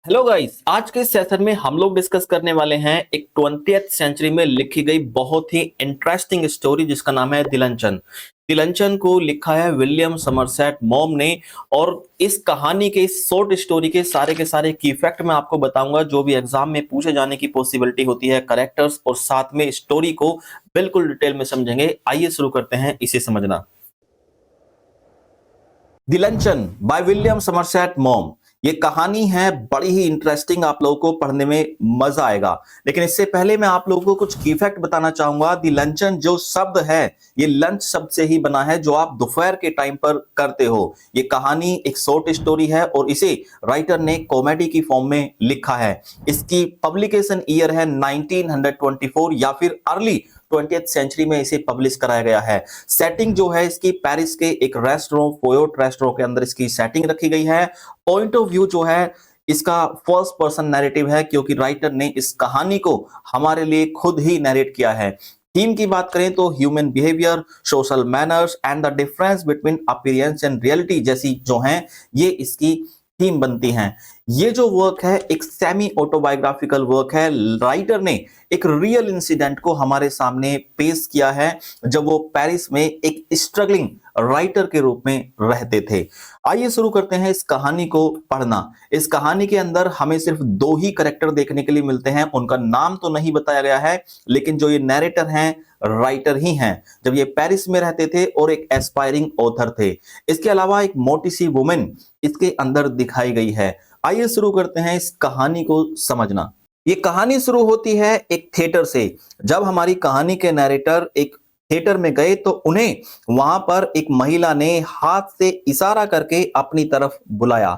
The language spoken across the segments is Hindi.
हेलो गाइस, आज के इस सेशन में हम लोग डिस्कस करने वाले हैं एक 20th सेंचुरी में लिखी गई बहुत ही इंटरेस्टिंग स्टोरी जिसका नाम है दिलंचन। दिलंचन को लिखा है विलियम समरसेट मॉम ने। और इस कहानी के इस शॉर्ट स्टोरी के सारे की फैक्ट मैं आपको बताऊंगा जो भी एग्जाम में पूछे जाने की पॉसिबिलिटी होती है, करेक्टर्स और साथ में स्टोरी को बिल्कुल डिटेल में समझेंगे। आइए शुरू करते हैं इसे समझना। दिलंचन बाय विलियम समरसेट मॉम। ये कहानी है बड़ी ही इंटरेस्टिंग, आप लोगों को पढ़ने में मजा आएगा। लेकिन इससे पहले मैं आप लोगों को कुछ की फैक्ट बताना चाहूंगा। दिलंचन जो शब्द है ये लंच शब्द से ही बना है जो आप दोपहर के टाइम पर करते हो। ये कहानी एक शॉर्ट स्टोरी है और इसे राइटर ने कॉमेडी की फॉर्म में लिखा है। इसकी पब्लिकेशन ईयर है 1924 या फिर अर्ली 20th सेंचुरी में इसे पब्लिश कराया गया है। सेटिंग जो है इसकी पेरिस के एक रेस्टोरेंट फोयोट रेस्टोरेंट के अंदर इसकी सेटिंग रखी गई है। पॉइंट ऑफ व्यू जो है इसका फर्स्ट पर्सन नैरेटिव है क्योंकि राइटर ने इस कहानी को हमारे लिए खुद ही नैरेट किया है। थीम की बात करें तो human behaviour, social manners and the difference between appearance and reality जैसी जो हैं ये इसकी थीम बनती हैं। ये जो वर्क है एक सेमी ऑटोबायोग्राफिकल वर्क है। राइटर ने एक रियल इंसिडेंट को हमारे सामने पेश किया है जब वो पेरिस में एक स्ट्रगलिंग राइटर के रूप में रहते थे। आइए शुरू करते हैं इस कहानी को पढ़ना। इस कहानी के अंदर हमें सिर्फ दो ही कैरेक्टर देखने के लिए मिलते हैं। उनका नाम तो नहीं बताया गया है लेकिन जो ये नैरेटर हैं राइटर ही हैं जब ये पेरिस में रहते थे और एक एस्पायरिंग ऑथर थे। इसके अलावा एक मोटी सी वुमेन इसके अंदर दिखाई गई है। आइए शुरू करते हैं इस कहानी को समझना। ये कहानी शुरू होती है एक थिएटर से। जब हमारी कहानी के नैरेटर एक थिएटर में गए तो उन्हें वहां पर एक महिला ने हाथ से इशारा करके अपनी तरफ बुलाया।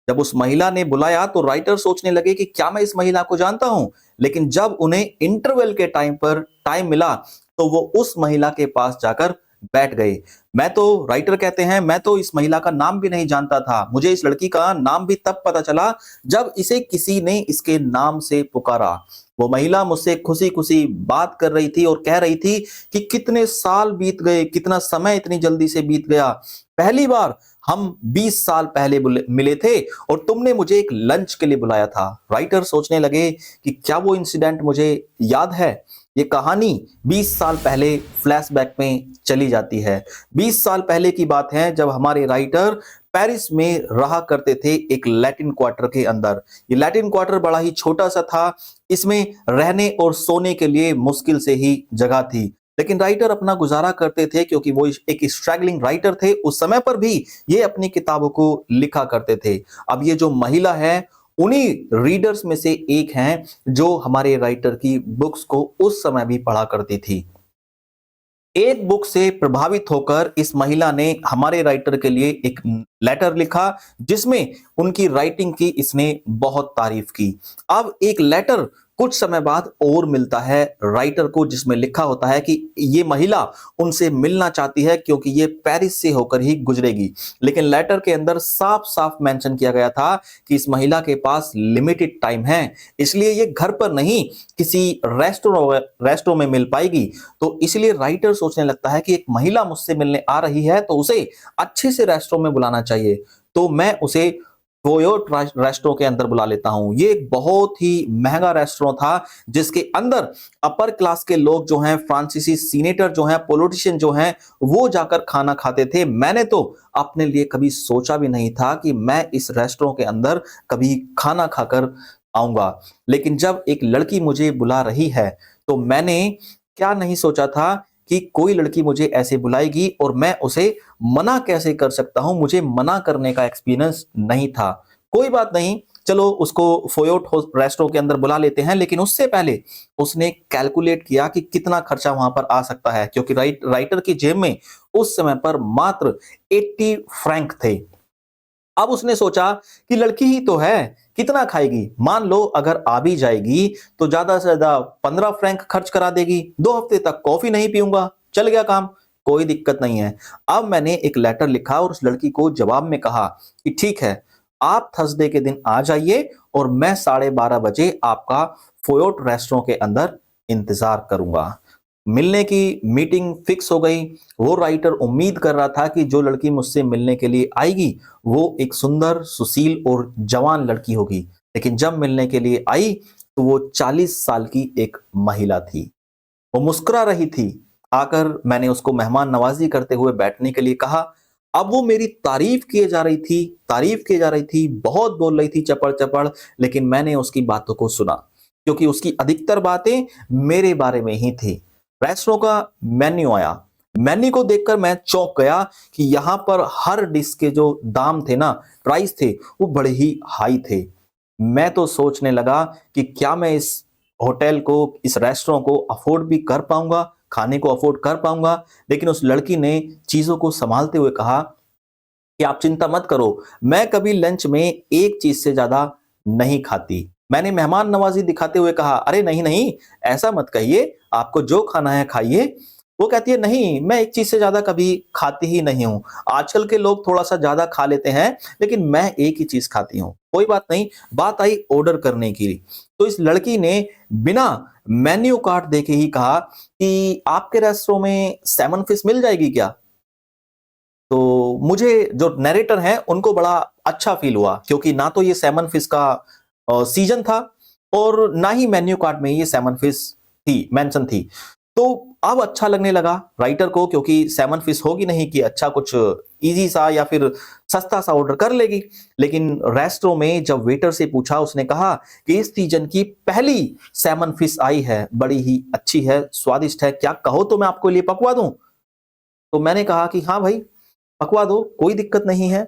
जब उस महिला ने बुलाया तो राइटर सोचने लगे कि क्या मैं इस महिला को जानता हूं। लेकिन जब उन्हें इंटरवल के टाइम पर टाइम मिला तो वो उस महिला के पास जाकर बैठ गए। राइटर कहते हैं मैं तो इस महिला का नाम भी नहीं जानता था। मुझे इस लड़की का नाम भी तब पता चला जब इसे किसी ने इसके नाम से पुकारा। वो महिला मुझसे खुशी खुशी बात कर रही थी और कह रही थी कि कितने साल बीत गए, कितना समय इतनी जल्दी से बीत गया। पहली बार हम 20 साल पहले मिले थे और तुमने मुझे एक लंच के लिए बुलाया था। राइटर सोचने लगे कि क्या वो इंसिडेंट मुझे याद है। ये कहानी 20 साल पहले फ्लैशबैक में चली जाती है। 20 साल पहले की बात है जब हमारे राइटर पेरिस में रहा करते थे एक लैटिन क्वार्टर के अंदर। ये लैटिन क्वार्टर बड़ा ही छोटा सा था। इसमें रहने और सोने के लिए मुश्किल से ही जगह थी लेकिन राइटर अपना गुजारा करते थे क्योंकि वो एक स्ट्रगलिंग राइटर थे। उस समय पर भी ये अपनी किताबों को लिखा करते थे। अब ये जो महिला है उन्हीं रीडर्स में से एक हैं जो हमारे राइटर की बुक्स को उस समय भी पढ़ा करती थी। एक बुक से प्रभावित होकर इस महिला ने हमारे राइटर के लिए एक लेटर लिखा जिसमें उनकी राइटिंग की इसने बहुत तारीफ की। अब एक लेटर कुछ समय बाद और मिलता है राइटर को जिसमें लिखा होता है कि ये महिला उनसे मिलना चाहती है क्योंकि ये पेरिस से होकर ही गुजरेगी। लेकिन लेटर के अंदर साफ साफ मेंशन किया गया था कि इस महिला के पास लिमिटेड टाइम है, इसलिए ये घर पर नहीं किसी रेस्टोरेंट में मिल पाएगी। तो इसलिए राइटर सोचने लगता है कि एक महिला मुझसे मिलने आ रही है तो उसे अच्छे से रेस्टोरेंट में बुलाना चाहिए, तो मैं उसे फोयोट रेस्टोरेंट के अंदर बुला लेता हूं। ये एक बहुत ही महंगा रेस्टोरेंट था जिसके अंदर अपर क्लास के लोग जो हैं, फ्रांसीसी सीनेटर जो हैं, पॉलिटिशियन जो हैं, वो जाकर खाना खाते थे। मैंने तो अपने लिए कभी सोचा भी नहीं था कि मैं इस रेस्टोरेंट के अंदर कभी खाना खाकर आऊंगा। लेकिन जब एक लड़की मुझे बुला रही है तो मैंने क्या नहीं सोचा था कि कोई लड़की मुझे ऐसे बुलाएगी और मैं उसे मना कैसे कर सकता हूं। मुझे मना करने का एक्सपीरियंस नहीं था। कोई बात नहीं, चलो उसको फोयोट रेस्टोरेंट के अंदर बुला लेते हैं। लेकिन उससे पहले उसने कैलकुलेट किया कि कितना खर्चा वहां पर आ सकता है क्योंकि राइटर की जेब में उस समय पर मात्र 80 फ्रैंक थे। अब उसने सोचा कि लड़की ही तो है, कितना खाएगी। मान लो अगर आ भी जाएगी तो ज्यादा से ज्यादा 15 फ्रैंक खर्च करा देगी। 2 हफ्ते तक कॉफी नहीं पीऊंगा, चल गया काम, कोई दिक्कत नहीं है। अब मैंने एक लेटर लिखा और उस लड़की को जवाब में कहा कि ठीक है, आप थर्सडे के दिन आ जाइए और मैं 12:30 बजे आपका फोयोट रेस्टोरेंट के अंदर इंतजार करूंगा। मिलने की मीटिंग फिक्स हो गई। वो राइटर उम्मीद कर रहा था कि जो लड़की मुझसे मिलने के लिए आएगी वो एक सुंदर, सुशील और जवान लड़की होगी। लेकिन जब मिलने के लिए आई तो वो 40 साल की एक महिला थी। वो मुस्कुरा रही थी। आकर मैंने उसको मेहमान नवाजी करते हुए बैठने के लिए कहा। अब वो मेरी तारीफ की जा रही थी, बहुत बोल रही थी चपड़-चपड़, लेकिन मैंने उसकी बातों को सुना, क्योंकि उसकी अधिकतर बातें मेरे बारे में ही थी। रेस्टोरेंट का मेन्यू आया। मेन्यू को देखकर मैं चौंक गया कि यहाँ पर हर डिश के जो दाम थे ना, प्राइस थे, वो बड़े ही हाई थे। मैं तो सोचने लगा कि क्या मैं इस होटल को, इस रेस्टोरेंट को अफोर्ड भी कर पाऊंगा, खाने को अफोर्ड कर पाऊंगा। लेकिन उस लड़की ने चीजों को संभालते हुए कहा कि आप चिंता मत करो, मैं कभी लंच में एक चीज से ज्यादा नहीं खाती। मैंने मेहमान नवाजी दिखाते हुए कहा, अरे नहीं नहीं, ऐसा मत कहिए, आपको जो खाना है खाइए। वो कहती है, नहीं, मैं एक चीज से ज्यादा कभी खाती ही नहीं हूं। आजकल के लोग थोड़ा सा ज्यादा खा लेते हैं, लेकिन मैं एक ही चीज खाती हूं। कोई बात नहीं। बात आई ऑर्डर करने की। तो इस लड़की ने बिना मेन्यू कार्ड देखे ही कहा कि आपके रेस्टोरेंट में सैमन फिश मिल जाएगी क्या? तो मुझे जो नरेटर हैं उनको बड़ा अच्छा फील हुआ, क्योंकि ना तो ये सैमन फिश का सीजन था और ना ही मेन्यू कार्ड में ये सैमन फिश थी, मेंशन थी। तो अब अच्छा लगने लगा राइटर को, क्योंकि सैमन फिश होगी नहीं कि अच्छा कुछ इजी सा या फिर सस्ता सा ऑर्डर कर लेगी। लेकिन रेस्टोरेंट में जब वेटर से पूछा, उसने कहा कि इस सीजन की पहली सैमन फिश आई है, बड़ी ही अच्छी है, स्वादिष्ट है, क्या कहो तो मैं आपको लिए पकवा दूं? तो मैंने कहा कि हाँ भाई, पकवा दो, कोई दिक्कत नहीं है।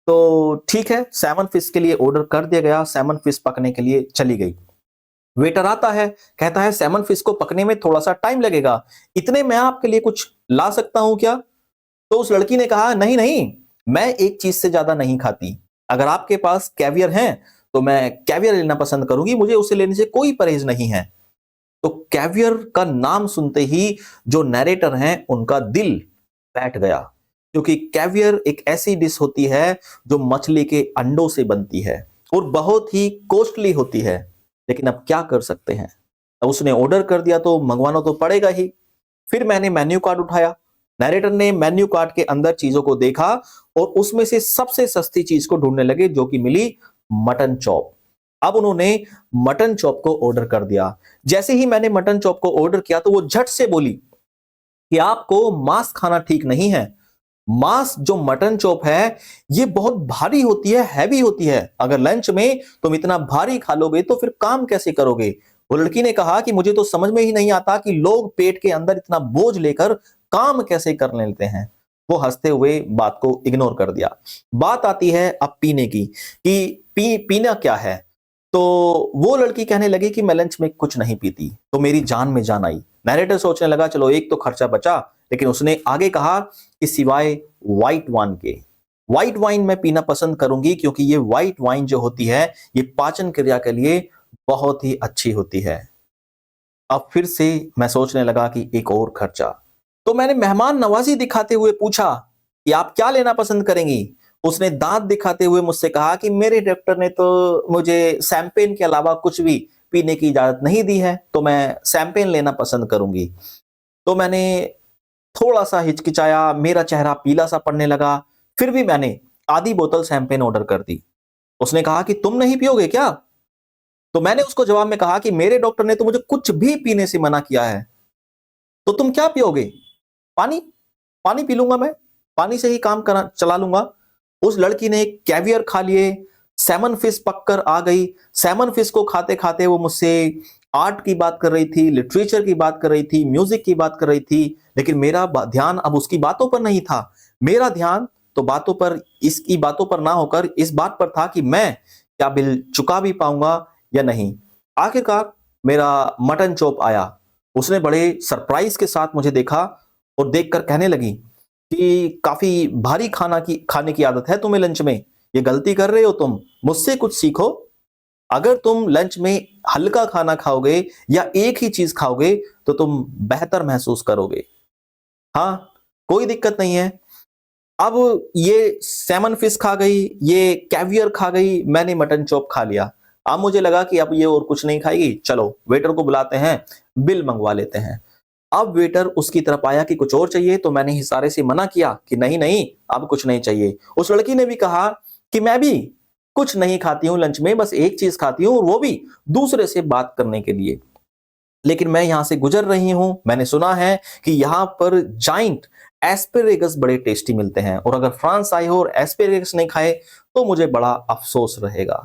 तो ठीक है, सैमन फिश के लिए ऑर्डर कर दिया गया। सैमन फिश पकने के लिए चली गई। वेटर आता है, कहता है सैमन फिश को पकने में थोड़ा सा टाइम लगेगा, इतने में आपके लिए कुछ ला सकता हूं क्या? तो उस लड़की ने कहा, नहीं नहीं, मैं एक चीज से ज्यादा नहीं खाती। अगर आपके पास कैवियर है तो मैं कैवियर लेना पसंद करूंगी, मुझे उसे लेने से कोई परहेज नहीं है। तो कैवियर का नाम सुनते ही जो नरेटर हैं उनका दिल बैठ गया, क्योंकि कैवियर एक ऐसी डिश होती है जो मछली के अंडों से बनती है और बहुत ही कॉस्टली होती है। लेकिन अब क्या कर सकते हैं, अब उसने ऑर्डर कर दिया तो मंगवाना तो पड़ेगा ही। फिर मैंने मेन्यू कार्ड उठाया। नरेटर ने मेन्यू कार्ड के अंदर चीजों को देखा और उसमें से सबसे सस्ती चीज को ढूंढने लगे, जो कि मिली मटन चॉप। अब उन्होंने मटन चॉप को ऑर्डर कर दिया। जैसे ही मैंने मटन चॉप को ऑर्डर किया तो वो झट से बोली कि आपको मांस खाना ठीक नहीं है। मांस जो मटन चॉप है ये बहुत भारी होती है, हैवी होती है। अगर लंच में तुम इतना भारी खा लोगे तो फिर काम कैसे करोगे? वो लड़की ने कहा कि मुझे तो समझ में ही नहीं आता कि लोग पेट के अंदर इतना बोझ लेकर काम कैसे कर लेते हैं। वो हंसते हुए बात को इग्नोर कर दिया। बात आती है अब पीने की कि पीना क्या है। तो वो लड़की कहने लगी कि मैं लंच में कुछ नहीं पीती। तो मेरी जान में जान आई। नैरेटर सोचने लगा, चलो एक तो खर्चा बचा। लेकिन उसने आगे कहा कि सिवाय व्हाइट वाइन के, व्हाइट वाइन मैं पीना पसंद करूंगी, क्योंकि ये व्हाइट वाइन जो होती है ये पाचन क्रिया के लिए बहुत ही अच्छी होती है। अब फिर से मैं सोचने लगा कि एक और खर्चा। तो मैंने मेहमान नवाजी दिखाते हुए पूछा कि आप क्या लेना पसंद करेंगी? उसने दांत दिखाते हुए मुझसे कहा कि मेरे डॉक्टर ने तो मुझे शैंपेन के अलावा कुछ भी पीने की इजाजत नहीं दी है, तो मैं शैंपेन लेना पसंद करूंगी। तो मैंने थोड़ा सा हिचकिचाया, मेरा चेहरा पीला सा पड़ने लगा। फिर भी मैंने आधी बोतल शैंपेन ऑर्डर कर दी। उसने कहा कि तुम नहीं पियोगे क्या? तो मैंने उसको जवाब में कहा कि मेरे डॉक्टर ने तो मुझे कुछ भी पीने से मना किया है, तो तुम क्या पियोगे? पानी? पानी पी लूंगा मैं, पानी से ही काम चला लूंगा। उस लड़की ने कैवियर खा लिए, सैमन फिश पककर आ गई। सैमन फिश को खाते खाते वो मुझसे आर्ट की बात कर रही थी, लिटरेचर की बात कर रही थी, म्यूजिक की बात कर रही थी। लेकिन मेरा ध्यान अब उसकी बातों पर नहीं था। मेरा ध्यान तो बातों पर, इसकी बातों पर ना होकर इस बात पर था कि मैं क्या बिल चुका भी पाऊंगा या नहीं। आखिरकार मेरा मटन चॉप आया। उसने बड़े सरप्राइज के साथ मुझे देखा और देखकर कहने लगी कि काफी भारी खाने की आदत है तुम्हें लंच में, ये गलती कर रहे हो तुम, मुझसे कुछ सीखो। अगर तुम लंच में हल्का खाना खाओगे या एक ही चीज खाओगे तो तुम बेहतर महसूस करोगे। हाँ, कोई दिक्कत नहीं है। अब ये सैमन फिश खा गई, ये कैवियर खा गई, मैंने मटन चॉप खा लिया। अब मुझे लगा कि अब ये और कुछ नहीं खाएगी, चलो वेटर को बुलाते हैं, बिल मंगवा लेते हैं। अब वेटर उसकी तरफ आया कि कुछ और चाहिए, तो मैंने इशारे से मना किया कि नहीं नहीं, अब कुछ नहीं चाहिए। उस लड़की ने भी कहा कि मैं भी, कुछ नहीं खाती हूँ लंच में, बस एक चीज खाती हूँ और वो भी दूसरे से बात करने के लिए। लेकिन मैं यहां से गुजर रही हूं, मैंने सुना है कि यहां पर जाइंट एस्पेरेगस बड़े टेस्टी मिलते हैं और अगर फ्रांस आए हो और एस्पेरेगस नहीं खाए तो मुझे बड़ा अफसोस रहेगा।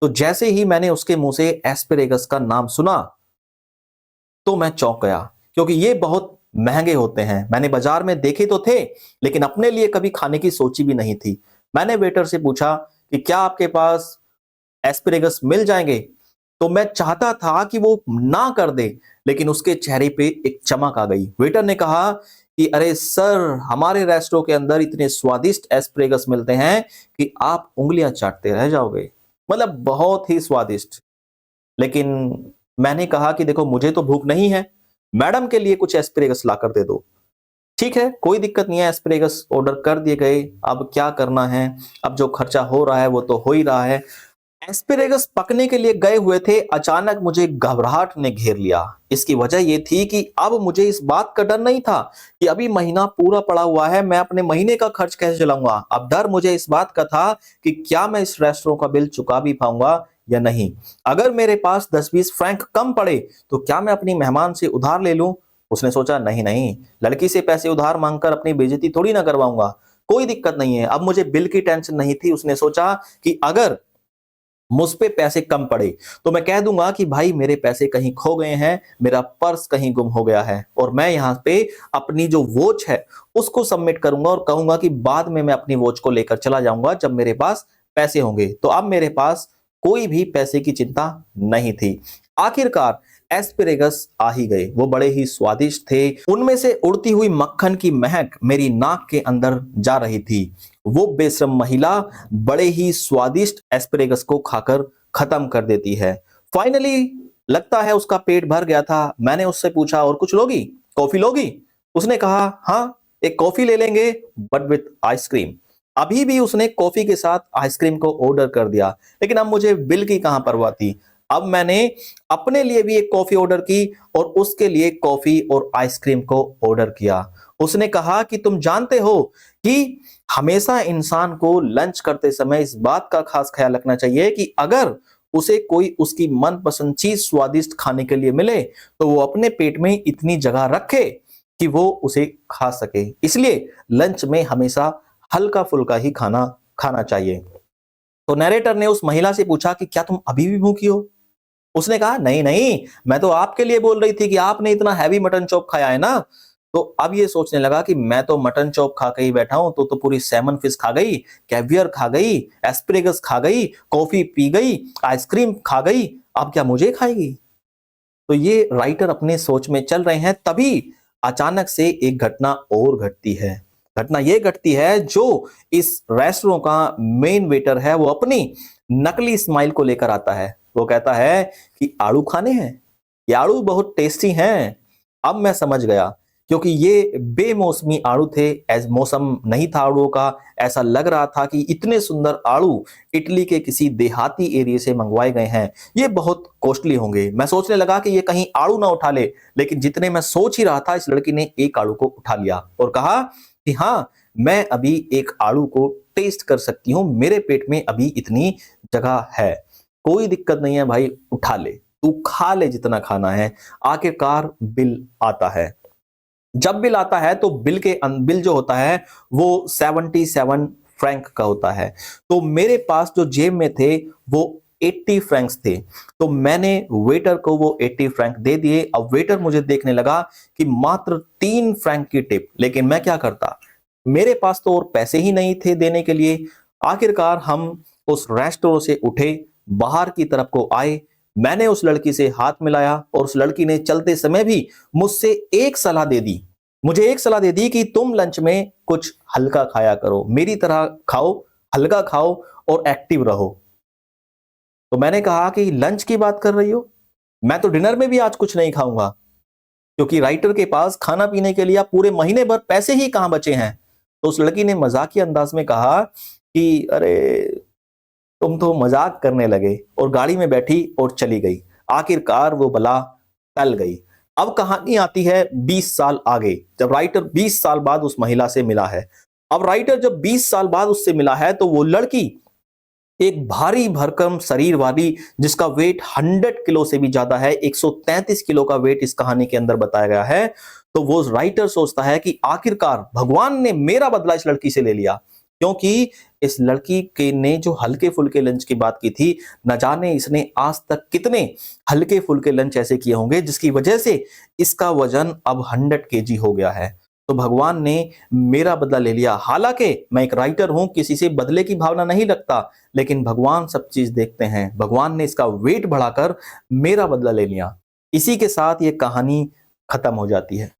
तो जैसे ही मैंने उसके मुंह से एस्पेरेगस का नाम सुना तो मैं चौंक गया, क्योंकि ये बहुत महंगे होते हैं। मैंने बाजार में देखे तो थे, लेकिन अपने लिए कभी खाने की सोची भी नहीं थी। मैंने वेटर से पूछा कि क्या आपके पास एस्पेरेगस मिल जाएंगे? तो मैं चाहता था कि वो ना कर दे, लेकिन उसके चेहरे पे एक चमक आ गई। वेटर ने कहा कि अरे सर, हमारे रेस्टोरेंट के अंदर इतने स्वादिष्ट एस्पेरेगस मिलते हैं कि आप उंगलियां चाटते रह जाओगे। मतलब बहुत ही स्वादिष्ट। लेकिन मैंने कहा कि देखो, मुझे तो भूख नहीं है, मैडम के लिए कुछ एस्पेरेगस ला कर दे दो। ठीक है, कोई दिक्कत नहीं है, एस्पेरेगस ऑर्डर कर दिए गए। अब क्या करना है, अब जो खर्चा हो रहा है वो तो हो ही रहा है। एस्पेरेगस पकने के लिए गए हुए थे, अचानक मुझे घबराहट ने घेर लिया। इसकी वजह यह थी कि अब मुझे इस बात का डर नहीं था कि अभी महीना पूरा पड़ा हुआ है, मैं अपने महीने का खर्च कैसे चलाऊंगा। अब डर मुझे इस बात का था कि क्या मैं इस रेस्टोरेंट का बिल चुका भी पाऊंगा या नहीं। अगर मेरे पास 10-20 फ्रैंक कम पड़े तो क्या मैं अपनी मेहमान से उधार ले लूं? उसने सोचा, नहीं नहीं, लड़की से पैसे उधार मांगकर अपनी बेइज्जती थोड़ी ना करवाऊंगा। कोई दिक्कत नहीं है, अब मुझे बिल की टेंशन नहीं थी। उसने सोचा कि अगर मुझ पे पैसे कम पड़े तो मैं कह दूंगा कि भाई मेरे पैसे कहीं खो गए हैं, मेरा पर्स कहीं गुम हो गया है, और मैं यहां पे अपनी जो वॉच है उसको सबमिट करूंगा और कहूंगा कि बाद में मैं अपनी वॉच को लेकर चला जाऊंगा जब मेरे पास पैसे होंगे। तो अब मेरे पास कोई भी पैसे की चिंता नहीं थी। आखिरकार एस्पेरेगस आ ही गए। वो बड़े ही स्वादिष्ट थे, उनमें से उड़ती हुई मक्खन की महक मेरी नाक के अंदर जा रही थी। वो बेशरम महिला बड़े ही स्वादिष्ट एस्पेरेगस को खाकर खत्म कर देती है। फाइनली लगता है उसका पेट भर गया था। मैंने उससे पूछा, और कुछ लोगी, कॉफी लोगी? उसने कहा, हाँ एक कॉफी ले लेंगे, बट विथ आइसक्रीम। अभी भी उसने कॉफी के साथ आइसक्रीम को ऑर्डर कर दिया, लेकिन अब मुझे बिल की कहां परवाह थी। अब मैंने अपने लिए भी एक कॉफी ऑर्डर की और उसके लिए कॉफी और आइसक्रीम को ऑर्डर किया। उसने कहा कि तुम जानते हो कि हमेशा इंसान को लंच करते समय इस बात का खास ख्याल रखना चाहिए कि अगर उसे कोई उसकी मनपसंद चीज स्वादिष्ट खाने के लिए मिले तो वो अपने पेट में इतनी जगह रखे कि वो उसे खा सके। इसलिए लंच में हमेशा हल्का फुल्का ही खाना खाना चाहिए। तो नरेटर ने उस महिला से पूछा कि क्या तुम अभी भी भूखी हो? उसने कहा, नहीं नहीं, मैं तो आपके लिए बोल रही थी कि आपने इतना हैवी मटन चॉप खाया है ना। तो अब ये सोचने लगा कि मैं तो मटन चॉप खा के ही बैठा हूं, तो पूरी सैमन फिश खा गई, कैवियर खा गई, एस्पेरेगस खा गई, कॉफी पी गई, आइसक्रीम खा गई, अब क्या मुझे खाएगी? तो ये राइटर अपने सोच में चल रहे हैं, तभी अचानक से एक घटना और घटती है। घटना ये घटती है, जो इस रेस्टोरेंट का मेन वेटर है वो अपनी नकली स्माइल को लेकर आता है। वो कहता है कि आड़ू खाने हैं, ये आड़ू बहुत टेस्टी हैं। अब मैं समझ गया, क्योंकि ये बेमौसमी आड़ू थे, एज मौसम नहीं था आड़ू का। ऐसा लग रहा था कि इतने सुंदर आड़ू इटली के किसी देहाती एरिया से मंगवाए गए हैं, ये बहुत कॉस्टली होंगे। मैं सोचने लगा कि ये कहीं आड़ू ना उठा ले, लेकिन जितने मैं सोच ही रहा था, इस लड़की ने एक आड़ू को उठा लिया और कहा कि हाँ, मैं अभी एक आड़ू को टेस्ट कर सकती हूं, मेरे पेट में अभी इतनी जगह है। कोई दिक्कत नहीं है भाई, उठा ले, तू खा ले जितना खाना है। आखिरकार बिल आता है। जब बिल आता है तो बिल जो होता है वो 77 फ्रैंक का होता है। तो मेरे पास जो जेब में थे वो 80 फ्रैंक्स थे। तो मैंने वेटर को वो 80 फ्रैंक दे दिए। अब वेटर मुझे देखने लगा कि मात्र 3 फ्रैंक की टिप, लेकिन मैं क्या करता, मेरे पास तो और पैसे ही नहीं थे देने के लिए। आखिरकार हम उस रेस्टोरेंट से उठे, बाहर की तरफ को आए। मैंने उस लड़की से हाथ मिलाया और उस लड़की ने चलते समय भी मुझसे एक सलाह दे दी। मुझे एक सलाह दे दी कि तुम लंच में कुछ हल्का खाया करो, मेरी तरह खाओ, हल्का खाओ और एक्टिव रहो। तो मैंने कहा कि लंच की बात कर रही हो? मैं तो डिनर में भी आज कुछ नहीं खाऊंगा, क्योंकि राइटर के पास खाना पीने के लिए पूरे महीने भर पैसे ही कहां बचे हैं। तो उस लड़की ने मजाकिया अंदाज में कहा कि अरे तुम तो मजाक करने लगे, और गाड़ी में बैठी और चली गई। आखिरकार वो बला टल गई। अब कहानी आती है 20 साल आगे, जब राइटर 20 साल बाद उस महिला से मिला है। अब राइटर जब 20 साल बाद उससे मिला है तो वो लड़की एक भारी भरकम शरीर वाली जिसका वेट 100 किलो से भी ज्यादा है, 133 किलो का वेट इस कहानी के अंदर बताया गया है। तो वो राइटर सोचता है कि आखिरकार भगवान ने मेरा बदला इस लड़की से ले लिया, क्योंकि इस लड़की के ने जो हल्के फुल्के लंच की बात की थी, न जाने इसने आज तक कितने हल्के फुल्के लंच ऐसे किए होंगे जिसकी वजह से इसका वजन अब 100 केजी हो गया है। तो भगवान ने मेरा बदला ले लिया। हालांकि मैं एक राइटर हूं, किसी से बदले की भावना नहीं रखता, लेकिन भगवान सब चीज देखते हैं। भगवान ने इसका वेट बढ़ाकर मेरा बदला ले लिया। इसी के साथ ये कहानी खत्म हो जाती है।